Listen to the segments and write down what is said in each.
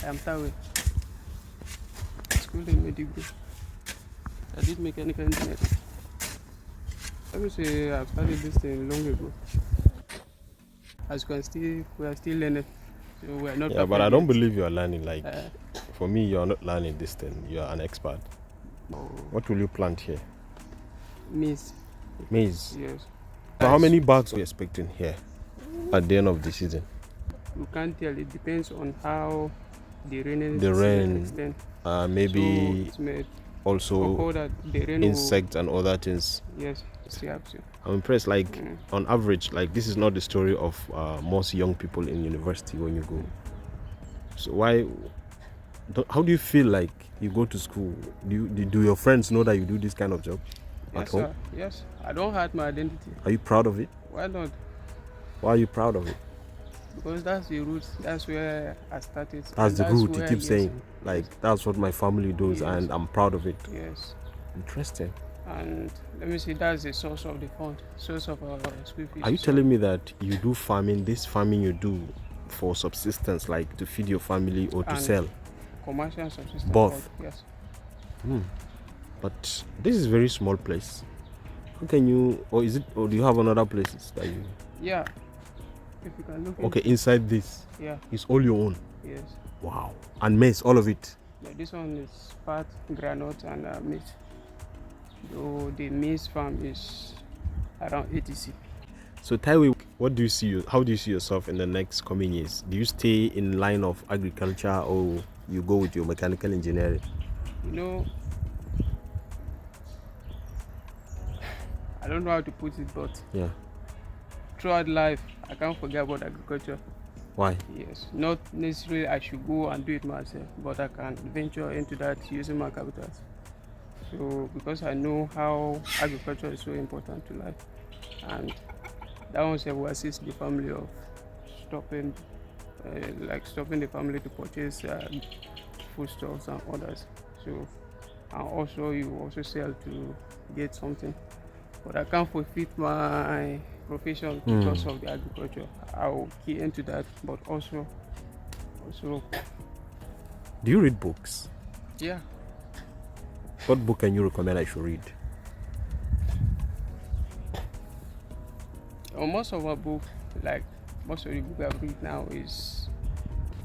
am Tawe. School in Medigo. I did mechanical engineering. Let me say I've started this thing long ago. As you can see, we are still learning. So we are not. Yeah, but I don't believe you are learning. Like, Uh, for me, you are not learning this thing. You are an expert. oh, What will you plant here? maize. Maize. Yes. So how many bags are you expecting here at the end of the season? You can't tell. It depends on how the rain The rain, maybe so it's made. also That the rain insects and other things. Yes, still have to. I'm impressed. Like, on average, like, this is not the story of most young people in university when you go. So how do you feel like you go to school? Do your friends know that you do this kind of job at home? Sir. Yes, I don't hide my identity. Are you proud of it? Why not? Why are you proud of it? Because that's the roots. That's where I started. That's the root. You keep saying, like, yes. That's what my family does, Yes. and I'm proud of it. Yes. Interesting. And let me see, that's the source of the fund, source of our school fees. Are you telling me that you do farming? This farming you do for subsistence, like to feed your family or to and sell? Commercial subsistence. Both. Yes. But this is a very small place. How can you, or do you have another places that you? Yeah. If you can look. Okay, inside this. Yeah. It's all your own. Yes. Wow. And maize, all of it. Yeah, this one is part granite and maize. Though the maize farm is around 80C. So Taiwe, how do you see yourself in the next coming years? Do you stay in line of agriculture or you go with your mechanical engineering? I don't know how to put it, but yeah, throughout life, I can't forget about agriculture. Why? Yes, not necessarily I should go and do it myself, but I can venture into that using my capital. So because I know how agriculture is so important to life, and that one will assist the family of stopping the family to purchase foodstuffs and others. So, and also you also sell to get something. But I can't fulfill my profession because of the agriculture. I will key into that, but also. Do you read books? Yeah. What book can you recommend I should read? Most of my book, like most of the book I've read now, is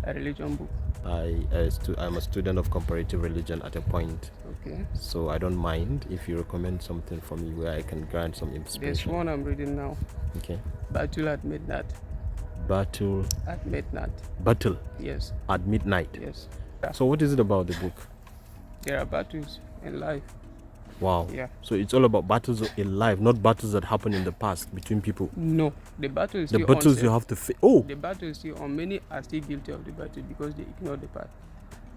a religion book. I'm a student of comparative religion at a point. Okay. So I don't mind if you recommend something for me where I can grant some inspiration. There's one I'm reading now. Okay. Battle at Midnight. Battle at Midnight. Battle? Yes. At midnight? Yes. So what is it about the book? There are battles in life. Wow. Yeah. So it's all about battles in life, not battles that happen in the past between people. No, the battle is the still battles on, you have to face. Oh. The battle is still on. Many are still guilty of the battle because they ignore the past.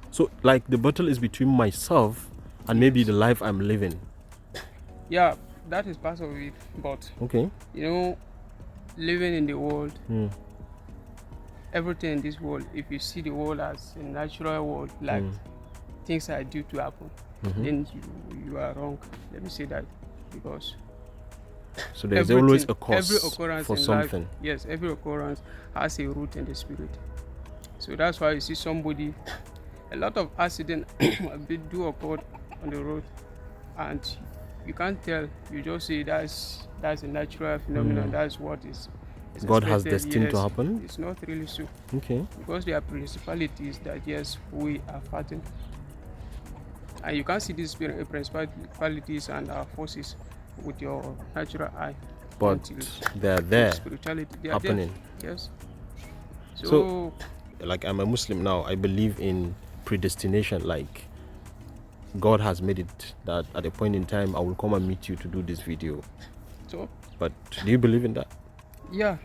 So like the battle is between myself and maybe the life I'm living. Yeah, that is part of it. But okay, living in the world, everything in this world, if you see the world as a natural world, like things are due to happen, then you are wrong. Let me say that, because so there's always a cause every occurrence for in something. Life, yes, every occurrence has a root in the spirit. So that's why you see somebody, a lot of accidents do occur on the road, and you can't tell. You just say that's a natural phenomenon. That's what is God expected. has destined to happen. It's not really so. Okay. Because there are principalities that yes, we are fighting, and you can't see these principalities and forces with your natural eye. But they are there. Spirituality, they are happening. There. Yes. So, like, I'm a Muslim now. I believe in predestination. Like, God has made it that at a point in time I will come and meet you to do this video. So. But do you believe in that? Yeah.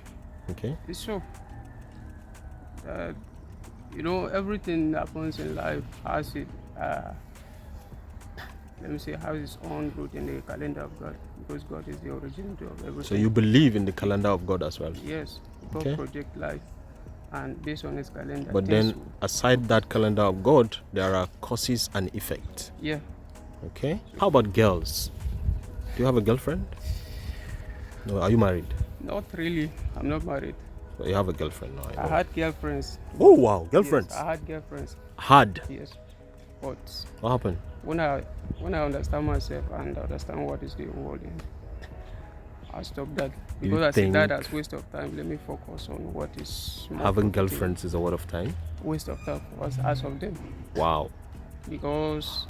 Okay. It's so. Everything that happens in life has it. Has its own root in the calendar of God, because God is the originator of everything. So you believe in the calendar of God as well? Yes. God project life, and based on His calendar. But then, aside that calendar of God, there are causes and effects. Yeah. Okay. How about girls? Do you have a girlfriend? No. Are you married? Not really. I'm not married. You have a girlfriend now, I I know. had girlfriends. Oh wow, girlfriends. Yes, I had girlfriends. Hard. Yes, but What happened? when I understand myself and understand what is the world in, I stop that Do you because I see think that as waste of time. Let me focus on what is more having profitable. girlfriends is a waste of time? Waste of time was as of them Wow. because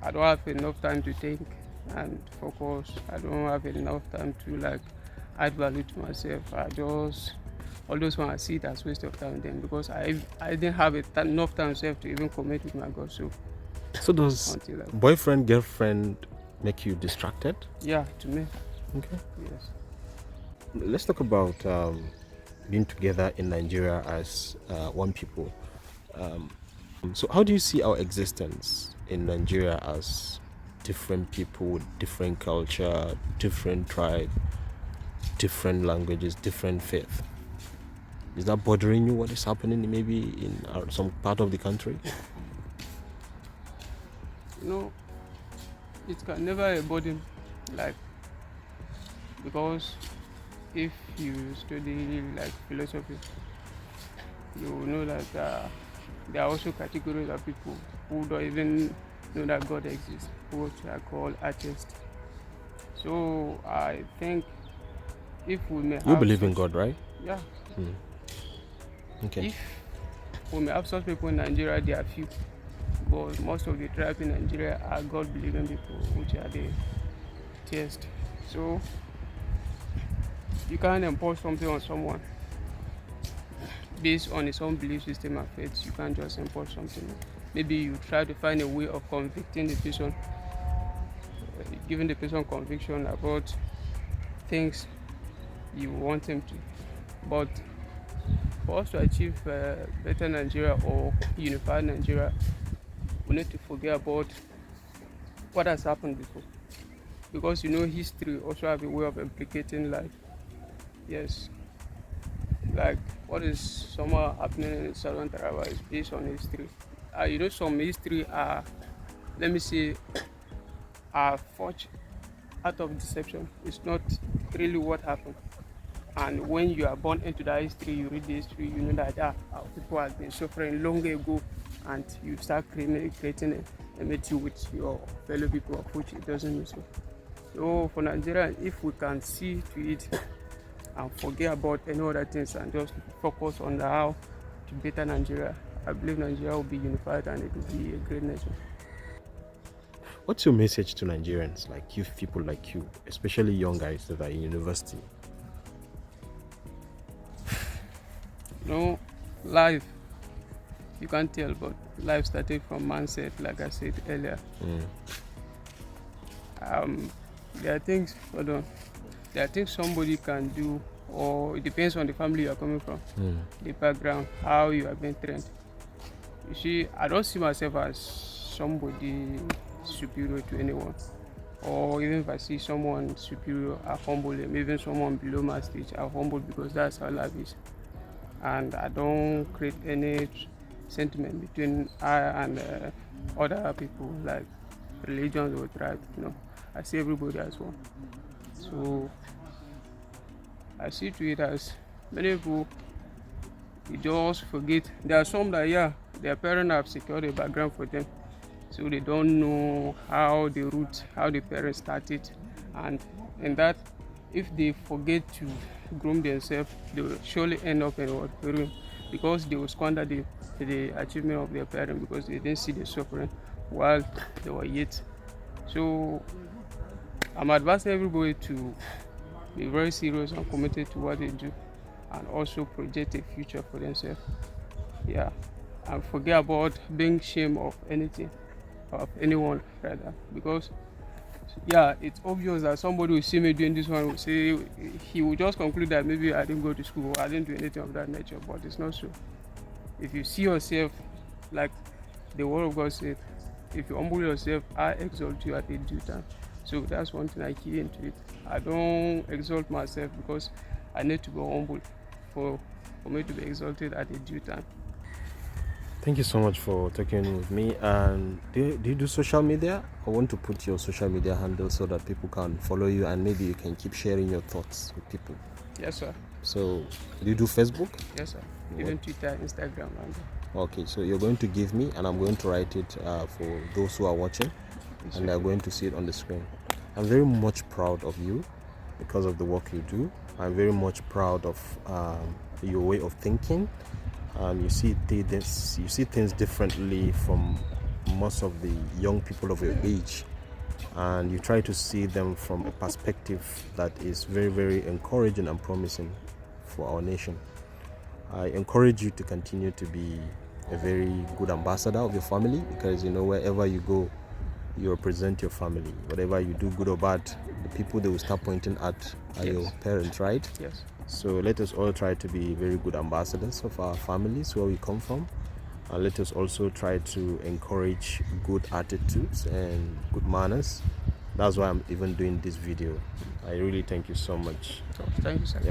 I don't have enough time to think and focus. I don't have enough time to like add value to myself. I just all those when I see it as waste of time then because I didn't have enough time self to even commit with my God. So does Until boyfriend, girlfriend make you distracted? yeah, to me, Okay. yes. Let's talk about being together in Nigeria as one people. So how do you see our existence in Nigeria as different people, different culture, different tribe, different languages, different faith? Is that bothering you? What is happening maybe in some part of the country? You know, it can never a burden like because if you study like philosophy, you know that there are also categories of people who don't even know that God exists, which are called atheists. So I think if we may You have believe in such, God, right? yeah, Okay. if we may have such people in Nigeria, they are few, but most of the tribes in Nigeria are God-believing people, which are the theists. So you can't impose something on someone based on his own belief system and faith. You can't just impose something. Maybe you try to find a way of convicting the person, giving the person conviction about things you want him to. But for us to achieve better Nigeria or unified Nigeria, we need to forget about what has happened before. Because you know history also have a way of implicating life. Yes. Like what is somehow happening in Southern Taraba is based on history. You know some history are, let me say, are forged out of deception. It's not really what happened. And when you are born into that history, you read the history, you know that our people have been suffering long ago, and you start creating a meeting with your fellow people, of which it doesn't mean so. So for Nigeria, if we can see to it and forget about any other things and just focus on how to better Nigeria, I believe Nigeria will be unified and it will be a great nation. What's your message to Nigerians, like youth people like you, especially young guys that are in university? You know, life, you can't tell, but life started from mindset, like I said earlier. There are things, hold on, there are things somebody can do, or it depends on the family you are coming from, the background, how you have been trained. You see, I don't see myself as somebody superior to anyone, or even if I see someone superior, I humble them. Even someone below my stage, I humble because that's how life is. And I don't create any sentiment between I and other people like religions or tribes. No, I see everybody as one. So I see to it as many people you just forget. There are some that their parents have secured a background for them, so they don't know how the roots, how the parents started, and in that, if they forget to groom themselves, they will surely end up in what ruin because they will squander the achievement of their parents because they didn't see the suffering while they were yet. So I'm advising everybody to be very serious and committed to what they do and also project a future for themselves. Yeah. And forget about being shame of anything, of anyone rather. Because it's obvious that somebody will see me doing this one will say he will just conclude that maybe I didn't go to school or I didn't do anything of that nature, but it's not so. If you see yourself like the word of God said, if you humble yourself, I exalt you at a due time. So that's one thing I key into it. I don't exalt myself because I need to be humble for me to be exalted at a due time. Thank you so much for talking with me. And do you do social media? I want to put your social media handle so that people can follow you and maybe you can keep sharing your thoughts with people. Yes, sir. So do you do Facebook? Yes, sir. Even Twitter, Instagram, and Okay, so you're going to give me, and I'm going to write it for those who are watching, and they're going to see it on the screen. I'm very much proud of you because of the work you do. I'm very much proud of your way of thinking. You see things differently from most of the young people of your age, and you try to see them from a perspective that is very, very encouraging and promising for our nation. I encourage you to continue to be a very good ambassador of your family, because wherever you go, you represent your family. Whatever you do, good or bad, the people they will start pointing at are your parents, right? Yes. So let us all try to be very good ambassadors of our families, where we come from, and let us also try to encourage good attitudes and good manners. That's why I'm even doing this video. I really thank you so much. Thank you, sir. Yeah.